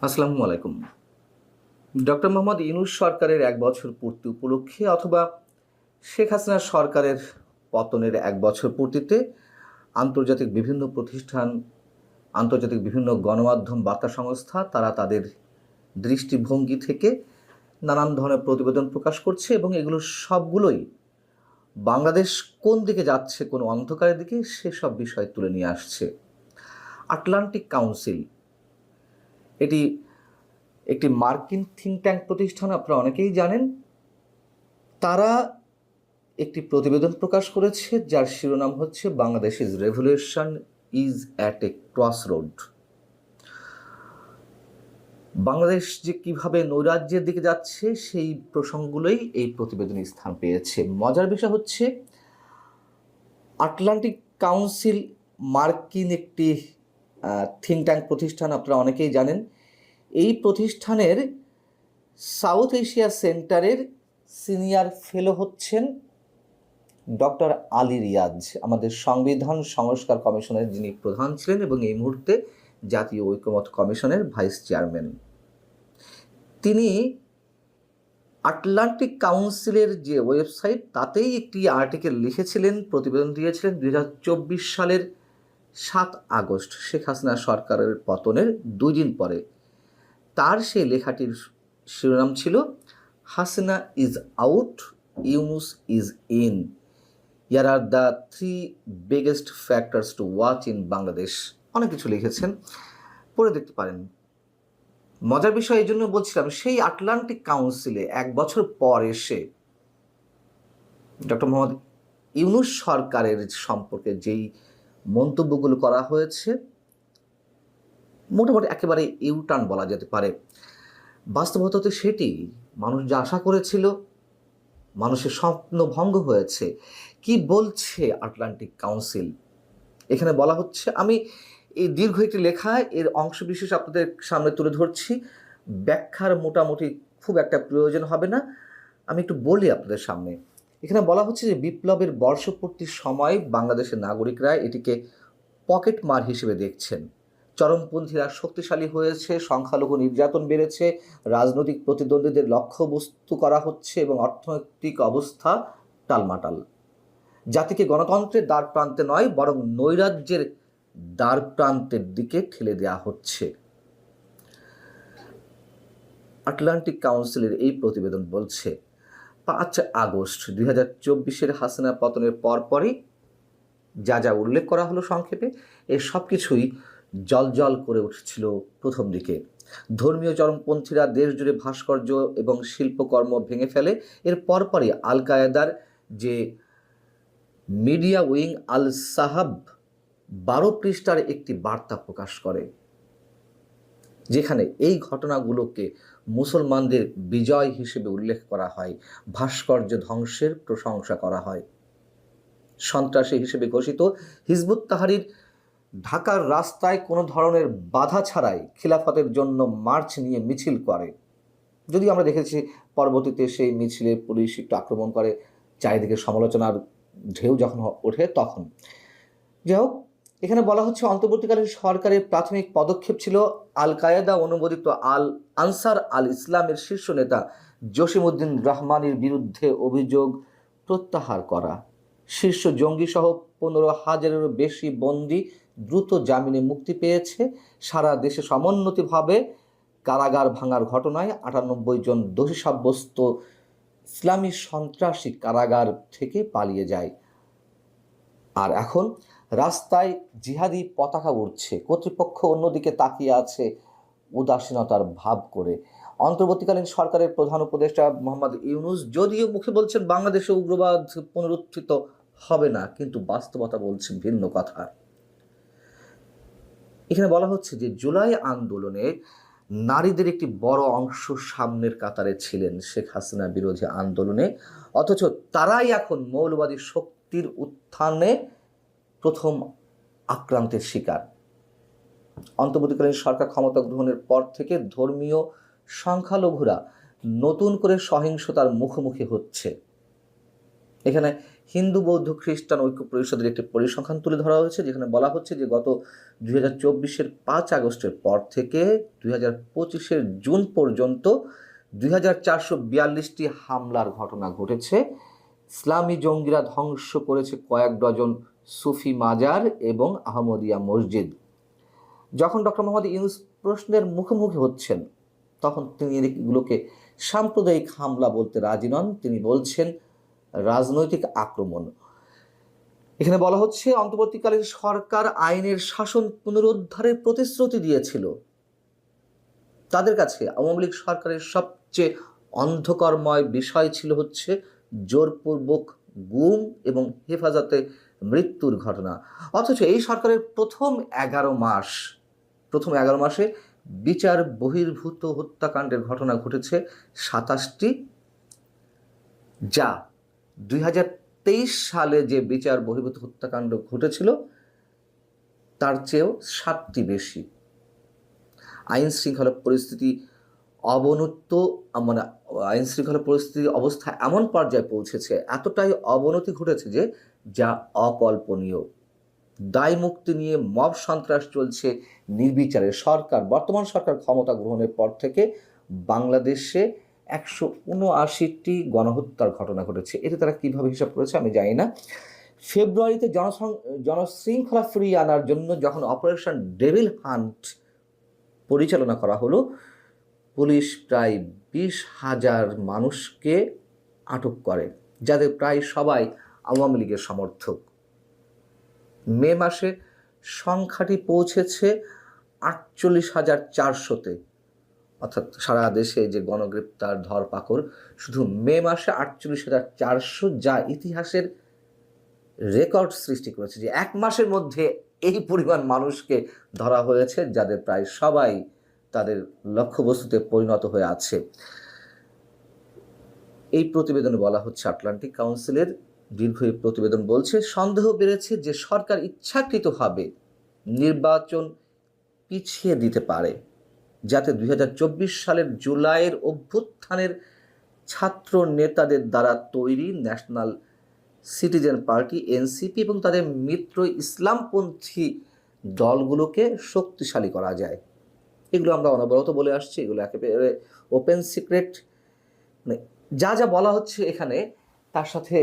আসসালামু আলাইকুম। ডক্টর মোহাম্মদ ইউনূস সরকারের ১ বছর পূর্তি উপলক্ষে অথবা শেখ হাসিনা সরকারের পতনের ১ বছর পূর্তিতে আন্তর্জাতিক বিভিন্ন প্রতিষ্ঠান, আন্তর্জাতিক বিভিন্ন গণমাধ্যম বার্তা সংস্থা তারা তাদের দৃষ্টিভঙ্গি থেকে নানান ধরনের প্রতিবেদন প্রকাশ করছে এবং এগুলো সবগুলোই বাংলাদেশ কোন দিকে যাচ্ছে, কোনো অন্ধকারের দিকে, সেসব বিষয় তুলে নিয়ে আসছে। আটলান্টিক কাউন্সিল এটি একটি মার্কিন থিঙ্ক ট্যাঙ্ক প্রতিষ্ঠান, আপনারা অনেকেই জানেন। তারা একটি প্রতিবেদন প্রকাশ করেছে যার শিরোনাম হচ্ছে Bangladesh is revolution is at a crossroad. Bangladesh যে কিভাবে নৈরাজ্যের দিকে যাচ্ছে সেই প্রসঙ্গগুলোই এই প্রতিবেদনে স্থান পেয়েছে। মজার বিষয় হচ্ছে আটলান্টিক কাউন্সিল মার্কিন একটি থিঙ্ক ট্যাঙ্ক প্রতিষ্ঠান, আপনারা অনেকেই জানেন। এই প্রতিষ্ঠানের সাউথ এশিয়া সেন্টারের সিনিয়র ফেলো হচ্ছেন ডক্টর আলী রিয়াজ, আমাদের সংবিধান সংস্কার কমিশনের যিনি প্রধান ছিলেন এবং এই মুহূর্তে জাতীয় ঐকমত্য কমিশনের ভাইস চেয়ারম্যান। তিনি আটলান্টিক কাউন্সিলের যে ওয়েবসাইট তাতেই একটি আর্টিকেল লিখেছিলেন, প্রতিবেদন দিয়েছিলেন ২০২৪ সালের ৭ আগস্ট, শেখ হাসিনা সরকারের পতনের ২ দিন পরে। তার সেই লেখাটির শিরোনাম ছিল Hasina is out, Yunus is in, year are the 3 biggest factors to watch in Bangladesh. অনেক কিছু লিখেছেন, পড়ে দেখতে পারেন। মজার বিষয় এই জন্য বলছিলাম, সেই আটলান্টিক কাউন্সিলে ১ বছর পর এসে ডক্টর মোহাম্মদ ইউনূস সরকারের সম্পর্কে যেই মন্তব্যগুলো করা হয়েছে মোটামুটি একেবারে ইউটার্ন বলা যেতে পারে। বাস্তবতাতে সেটি মানুষ যা আশা করেছিল, মানুষের স্বপ্ন ভঙ্গ হয়েছে। কি বলছে আটলান্টিক কাউন্সিল? এখানে বলা হচ্ছে, আমি এই দীর্ঘ একটি লেখা এর অংশবিশেষ আপনাদের সামনে তুলে ধরছি, ব্যাখ্যার মোটামুটি খুব একটা প্রয়োজন হবে না, আমি একটু বলি আপনাদের সামনে। এখানে বলা হচ্ছে যে বিপ্লবের বর্ষপূর্তির সময় বাংলাদেশের নাগরিকরা এটিকে পকেট মার হিসেবে দেখছেন। চরমপন্থীরা শক্তিশালী হয়েছে, সংখ্যালঘু নির্যাতন বেড়েছে, রাজনৈতিক প্রতিদ্বন্দ্বীদের লক্ষ্যবস্তু করা হচ্ছে এবং অর্থনৈতিক অবস্থা টালমাটাল। জাতিকে গণতন্ত্রের দ্বার প্রান্তে নয় বরং নৈরাজ্যের দ্বার প্রান্তের দিকে ঠেলে দেওয়া হচ্ছে। আটলান্টিক কাউন্সিলের এই প্রতিবেদন বলছে ৫ আগস্ট ২০২৪ হাসিনা পতনের পরপরই যা যা উল্লেখ করা হলো সংক্ষেপে, এর সব কিছুই জ্বলজ্বল করে উঠছিল প্রথম দিকে। ধর্মীয় চরমপন্থীরা দেশ জুড়ে ভাস্কর্য এবং শিল্পকর্ম ভেঙে ফেলে। এর পরপরই আল কায়েদার যে মিডিয়া উইং আল সাহাব ১২ পৃষ্ঠার একটি বার্তা প্রকাশ করে, যেখানে এই ঘটনাগুলোকে মুসলমানদের বিজয় হিসেবে উল্লেখ করা হয়, ভাস্কর্য ধ্বংসের প্রশংসা করা হয়। সন্ত্রাসী হিসেবে ঘোষিত হিজবুত তাহরির ঢাকার রাস্তায় কোনো ধরনের বাধা ছাড়াই খিলাফতের জন্য মার্চ নিয়ে মিছিল করে। যদিও আমরা দেখেছি পরবর্তীতে সেই মিছিলে পুলিশ একটু আক্রমণ করে, চারিদিকে সমালোচনার ঢেউ যখন ওঠে তখন। যাই হোক, এখানে বলা হচ্ছে অন্তর্বর্তীকালীন সরকারের প্রাথমিক পদক্ষেপ ছিল আল কায়েদা অনুমোদিত আল আনসার আল ইসলামের শীর্ষ নেতা জসিমউদ্দিন রহমানের বিরুদ্ধে অভিযোগ প্রত্যাহার করা। শীর্ষ জঙ্গিসহ ১৫,০০০-এরও বেশি বন্দী দ্রুত জামিনে মুক্তি পেয়েছে। সারা দেশে সমন্বিতভাবে কারাগার ভাঙার ঘটনায় ৯৮ জন দোষী সাব্যস্ত ইসলামী সন্ত্রাসী কারাগার থেকে পালিয়ে যায়। আর এখন রাস্তায় জিহাদি পতাকা উড়ছে, কর্তৃপক্ষ অন্যদিকে তাকিয়ে আছে উদাসীনতার ভাব করে। অন্তর্বর্তীকালীন সরকারের প্রধান উপদেষ্টা মোহাম্মদ ইউনূস যদিও মুখে বলছেন বাংলাদেশে উগ্রবাদ পুনরুত্থিত হবে না, কিন্তু বাস্তবতা বলছে ভিন্ন কথা। এখানে বলা হচ্ছে যে জুলাই আন্দোলনে নারীদের একটি বড় অংশ সামনের কাতারে ছিলেন শেখ হাসিনা বিরোধী আন্দোলনে, অথচ তারাই এখন মৌলবাদী শক্তির উত্থানে প্রথম আক্রান্তের শিকার। অন্তর্বর্তীকালীন সরকার ক্ষমতা গ্রহণের পর থেকে ধর্মীয় সংখ্যালঘুরা নতুন করে সহিংসতার মুখোমুখি হচ্ছে। এখানে হিন্দু বৌদ্ধ খ্রিস্টান ঐক্য পরিষদের একটি পরিসংখ্যান তুলে ধরা হয়েছে, যেখানে বলা হচ্ছে যে গত 2024-এর 5 আগস্টের পর থেকে 2025-এর জুন পর্যন্ত 2442টি হামলার ঘটনা ঘটেছে। ইসলামী জঙ্গিরা ধ্বংস করেছে কয়েক ডজন সুফি মাজার এবং আহমদিয়া মসজিদ। যখন ডক্টর মোহাম্মদ ইউনূস প্রশ্নের মুখোমুখি হচ্ছেন, তখন তিনি এগুলোকে সাম্প্রদায়িক হামলা বলতে রাজি নন। তিনি বলছেন রাজনৈতিক আক্রমণ। এখানে বলা হচ্ছে অন্তর্বর্তীকালীন সরকার আইনের শাসন পুনরুদ্ধারের প্রতিশ্রুতি দিয়েছিল। তাদের কাছে আওয়ামী লীগ সরকারের সবচেয়ে অন্ধকারময় বিষয় ছিল হচ্ছে জোরপূর্বক গুম এবং হেফাজতে মৃত্যুর ঘটনা। অথচ এই সরকারের প্রথম 11 মাসে বিচার বহির্ভূত হত্যাকাণ্ডের ঘটনা ঘটেছে 27টি, যা 2023 সালে যে বিচার বহির্ভূত হত্যাকাণ্ড ঘটেছিল তার চেয়েও 7টি বেশি। আইন শৃঙ্খলা পরিস্থিতি অবস্থা এমন পর্যায়ে পৌঁছেছে, এতটাই অবনতি ঘটেছে যে যা অকল্পনীয়। দায় মুক্তি নিয়ে মব সন্ত্রাস চলছে নির্বিচারে। বর্তমান সরকার ক্ষমতা গ্রহণের পর থেকে বাংলাদেশে 179টি গণহত্যার ঘটনা ঘটেছে। এতে তারা কিভাবে হিসাব করেছে আমি জানি না। ফেব্রুয়ারিতে জনশৃঙ্খলা ফিরিয়ে আনার জন্য যখন অপারেশন ডেভিল হান্ট পরিচালনা করা হলো, পুলিশ প্রায় 20,000 মানুষকে আটক করে, যাদের প্রায় সবাই আওয়ামী লীগের সমর্থক। মে মাসে সংখ্যাটি পৌঁছেছে 48,400-তে। অর্থাৎ সারা দেশে যে গণগ্রেপ্তার ধরপাকড়, শুধু মে মাসে 48,400, যা ইতিহাসের রেকর্ড সৃষ্টি করেছে যে এক মাসের মধ্যে এই পরিমাণ মানুষকে ধরা হয়েছে, যাদের প্রায় সবাই তাদের লক্ষ্যবস্তুতে পরিণত হয়ে আছে। এই প্রতিবেদনে বলা হচ্ছে, আটলান্টিক কাউন্সিলের দীর্ঘ এই প্রতিবেদন বলছে সন্দেহ বেড়েছে যে সরকার ইচ্ছাকৃতভাবে নির্বাচন পিছিয়ে দিতে পারে, যাতে 2024 সালের জুলাইয়ের অভ্যুত্থানের ছাত্র নেতাদের দ্বারা তৈরি ন্যাশনাল সিটিজেন পার্টি এনসিপি এবং তাদের মিত্র ইসলামপন্থী দলগুলোকে শক্তিশালী করা যায়। এগুলো আমরা অনবরত বলে আসছি, এগুলো একেবারে ওপেন সিক্রেট। মানে যা যা বলা হচ্ছে এখানে, তার সাথে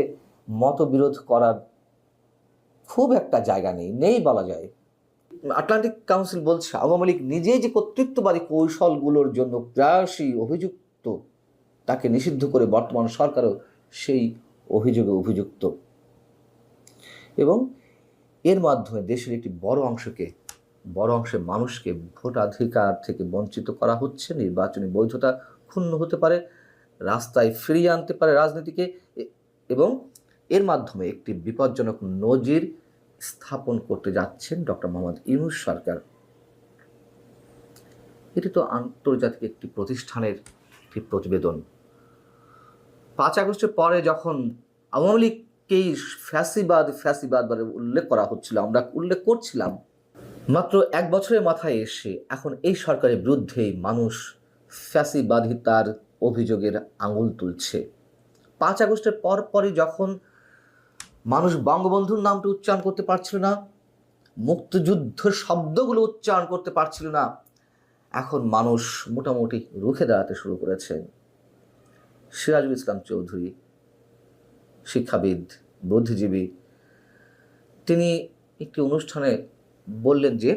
মতবিরোধ করার খুব একটা জায়গা নেই বলা যায়। আটলান্টিক কাউন্সিল বলছে আওয়ামী লীগ নিজেই যে কর্তৃত্ববাদী কৌশলগুলোর জন্য প্রায়শই অভিযুক্ত, তাকে নিষিদ্ধ করে বর্তমান সরকারও সেই অভিযোগে অভিযুক্ত, এবং এর মাধ্যমে দেশের একটি বড় অংশের মানুষকে ভোটাধিকার থেকে বঞ্চিত করা হচ্ছে। নির্বাচনী বৈধতা ক্ষুণ্ণ হতে পারে, রাস্তায় ফিরিয়ে আনতে পারে রাজনীতিকে, এবং এর মাধ্যমে একটি বিপজ্জনক নজির স্থাপন করতে যাচ্ছেন ডক্টর মোহাম্মদ ইউনূস সরকার। এটি তো আন্তর্জাতিক একটি প্রতিষ্ঠানের একটি প্রতিবেদন। 5 আগস্টের পরে যখন আওয়ামী লীগকেই ফ্যাসিবাদ বলে উল্লেখ করা হচ্ছিল, আমরা উল্লেখ করছিলাম, মাত্র 1 বছরের মাথায় এসে এখন এই সরকারের বিরুদ্ধেই মানুষ ফ্যাসিবাদিতার অভিযোগের আঙুল তুলছে। 5 আগস্টের পরই যখন মানুষ বঙ্গবন্ধুর নামটা উচ্চারণ করতে পারছিল না, মুক্তিযুদ্ধ শব্দগুলো উচ্চারণ করতে পারছিল না, এখন মানুষ মোটামুটি রুখে দাঁড়াতে শুরু করেছে। সিরাজুল ইসলাম চৌধুরী, শিক্ষাবিদ, বুদ্ধিজীবী, তিনি একটি অনুষ্ঠানে বললেন যে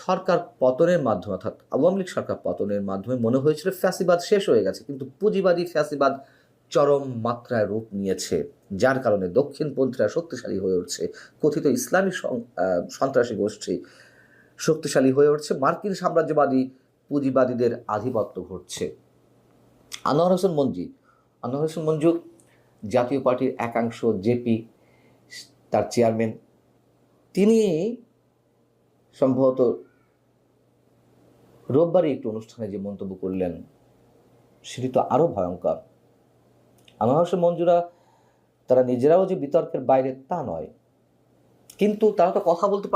সরকার পতনের মাধ্যমে, অর্থাৎ আওয়ামী লীগ সরকার পতনের মাধ্যমে মনে হয়েছিল ফ্যাসিবাদ শেষ হয়ে গেছে, কিন্তু পুঁজিবাদী ফ্যাসিবাদ চরম মাত্রায় রূপ নিয়েছে, যার কারণে দক্ষিণপন্থীরা শক্তিশালী হয়ে উঠছে, কথিত ইসলামী সন্ত্রাসী গোষ্ঠী শক্তিশালী হয়ে উঠছে, মার্কিন সাম্রাজ্যবাদী পুঁজিবাদীদের আধিপত্য ঘটছে। আনোয়ার হোসেন মঞ্জু জাতীয় পার্টির একাংশ জেপি, তার চেয়ারম্যান, তিনি সম্ভবত রোববারই একটি অনুষ্ঠানে যে মন্তব্য করলেন সেটি তো আরো ভয়ঙ্কর। আনোয়ার হোসেন মঞ্জুরা তারা নিজেরাও যে বিতর্কের বাইরে তা নয়, কিন্তু তারা তো কথা বলতে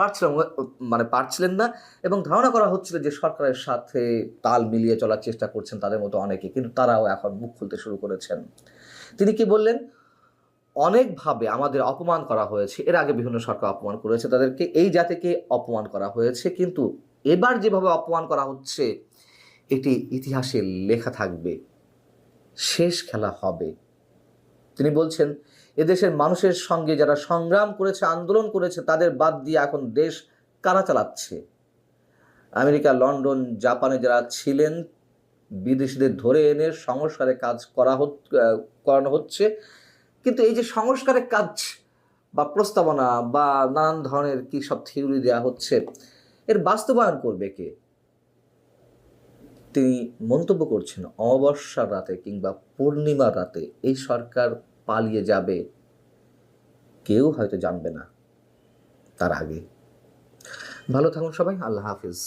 পারছিলেন না, এবং ধারণা করা হচ্ছিল যে সরকারের সাথে তাল মিলিয়ে চলার চেষ্টা করছেন তাদের মতো অনেকে, কিন্তু তারাও এখন মুখ খুলতে শুরু করেছেন। তিনি কি বললেন? অনেকভাবে আমাদের অপমান করা হয়েছে, এর আগে বিভিন্ন সরকার অপমান করেছে তাদেরকে, এই জাতিকে অপমান করা হয়েছে, কিন্তু এবার যেভাবে অপমান করা হচ্ছে এটি ইতিহাসে লেখা থাকবে, শেষ খেলা হবে। তিনি বলছেন এদেশের মানুষের সঙ্গে যারা সংগ্রাম করেছে, আন্দোলন করেছে, তাদের বাদ দিয়ে এখন দেশ কারা চালাচ্ছে? আমেরিকা, লন্ডন, জাপানে যারা ছিলেন, বিদেশিদের ধরে এনে সংস্কারের কাজ করানো হচ্ছে। কিন্তু এই যে সংস্কারের কাজ বা প্রস্তাবনা বা নানান ধরনের কি সব থিওরি দেওয়া হচ্ছে, এর বাস্তবায়ন করবে কে? তিনি মন্তব্য করছেন অমাবস্যার রাতে কিংবা পূর্ণিমার রাতে এই সরকার পালিয়ে যাবে, কেউ হয়তো জানবে না তার আগে। ভালো থাকুন সবাই, আল্লাহ হাফিজ।